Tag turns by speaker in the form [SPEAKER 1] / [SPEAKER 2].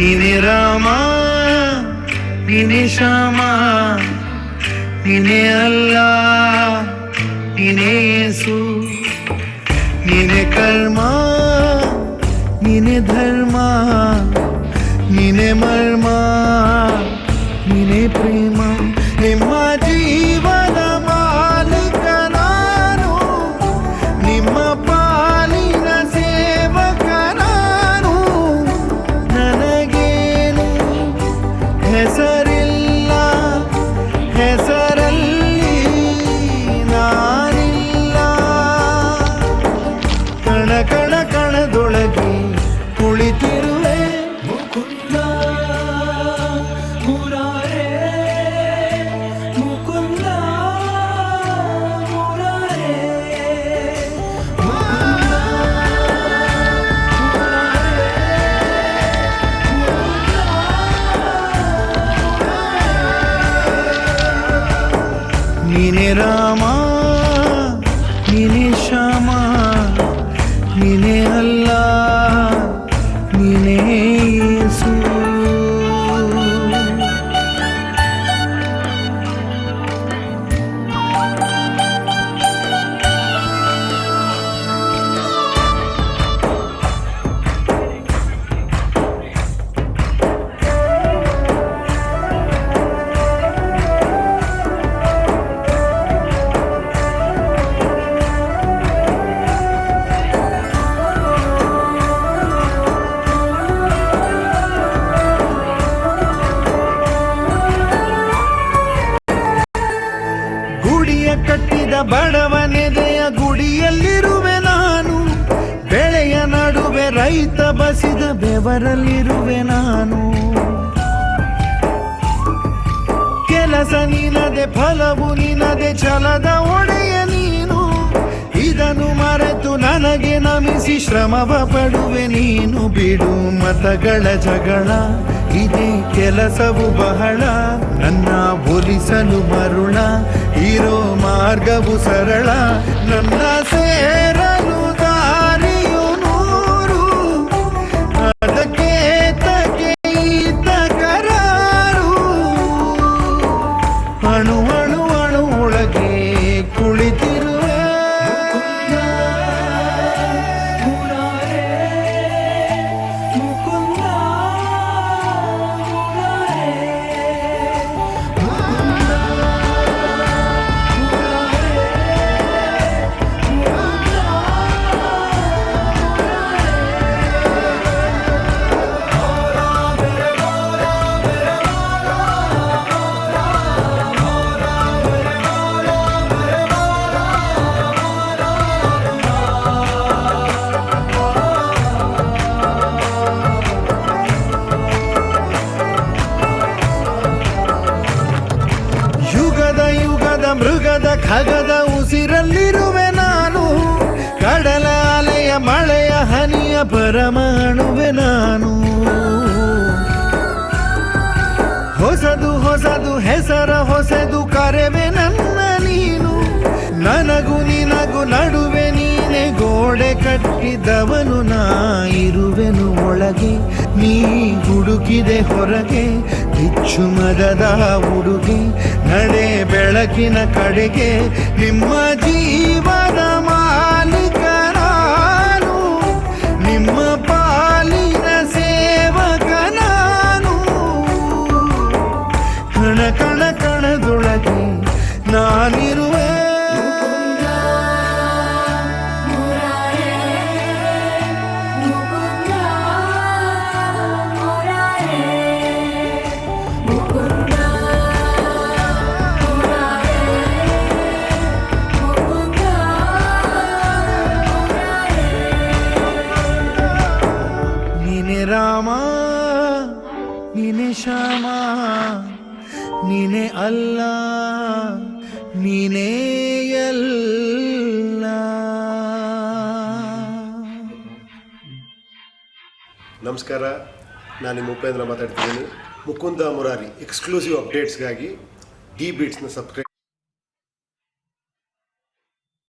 [SPEAKER 1] ನೀನೆ ರಾಮ ನೀನೆ ಶ್ಯಾಮ ನೀನೆ ಅಲ್ಲ ನೀನೆ ಯೇಸು ನೀನೆ ಕರ್ಮ ನೀನೆ ಧರ್ಮ ನೀನೆ ಮರ್ಮ ನೀನೆ ಪ್ರೇಮ ನಿಮ್ಮ ಜೀವನ ಮಾಲೀಕ ನಾನು ನಿಮ್ಮ ಪಾಲಿನ ಸೇವಕ ನಾನು ನನಗೇನು ಹೆಸರಿಲ್ಲ ಹೆಸರಲ್ಲಿ ನಾನಿಲ್ಲ ಕಣ ಕಣ ಕಣದೊಳಗೆ ಕುಳಿತಿರುವೆ ಮುಕುಂದ ಮುರಾರೇ ಮುಕುಂದ ಮುರಾರೇ ನೀನೆ ರಾಮ ನೀನೆ ಶ್ಯಾಮ ನೀನೆ ಅಲ್ಲ ನೀನೆ ಯೇಸು ಗುಡಿಯ ಕಟ್ಟಿದ ಬಡವನೆದೆಯ ಗುಡಿಯಲ್ಲಿರುವೆ ನಾನು ಬೆಳೆಯ ನಡುವೆ ರೈತ ಬಸಿದ ಬೆವರಲ್ಲಿರುವೆ ನಾನು ಕೆಲಸ ನಿನದೆ ಫಲವು ನಿನದೆ ಛಲದ ಒಡೆಯ ನೀನು ಇದನ್ನು ಮರೆತು ನನಗೆ ನಮಿಸಿ ಶ್ರಮವ ಪಡುವೆ ನೀನು ಬಿಡು ಮತಗಳ ಜಗಳ ಇದೇ ಕೆಲಸವು ಬಹಳ ನನ್ನ ಒಲಿಸಲು ಮರುಳ ಇರೋ ಮಾರ್ಗವು ಸರಳ ನನ್ನ ಸೇರಲು ದಾರಿಯು ನೂರು ಅದಕ್ಕೆ ತಕ್ಕೆ ಈತ ಕರಾರು ಅಣು ಅಣು ಅಣು ಒಳಗೆ ಕುಳಿತಿರುವೆ ಮೃಗದ ಖಗದ ಉಸಿರಲ್ಲಿರುವೆ ನಾನು ಕಡಲ ಅಲೆಯ ಮಳೆಯ ಹನಿಯ ಪರಮಾಣುವೆ ನಾನು ಹೊಸದು ಹೊಸದು ಹೆಸರ ಹೊಸದು ಕರೆವೆ ನನ್ನ ನೀನು ನನಗೂ ನಿನಗೂ ನಡುವೆ ನೀನೆ ಗೋಡೆ ಕಟ್ಟಿದವನು ನಾ ಇರುವೆನು ಒಳಗೆ ನೀ ಹುಡುಕಿದೆ ಹೊರಗೆ ಬಿಚ್ಚು ಮದದ ಉಡುಗೆ ನಡೆ ಬೆಳಕಿನ ಕಡೆಗೆ ನಿಮ್ಮ ಜೀವನ ಮಾಲೀಕ ನಾನು ನಿಮ್ಮ ಪಾಲಿನ ಸೇವಕ ನಾನು ಕಣ ಕಣ ಕಣದೊಳಗೆ ನಾನಿರುವೆ ರಾಮ ನೀನೆ ಶ್ಯಾಮ ನೀನೆ ಅಲ್ಲ ನೀನೇ ಎಲ್ಲ.
[SPEAKER 2] ನಮಸ್ಕಾರ, ನಾನು ನಿಮ್ಮ ಉಪೇಂದ್ರ ಮಾತಾಡ್ತಿದ್ದೀನಿ. ಮುಕುಂದ ಮುರಾರಿ ಎಕ್ಸ್ಕ್ಲೂಸಿವ್ ಅಪ್ಡೇಟ್ಸ್ಗಾಗಿ ಡಿ ಬೀಟ್ಸ್ನ ಸಬ್ಸ್ಕ್ರೈಬ್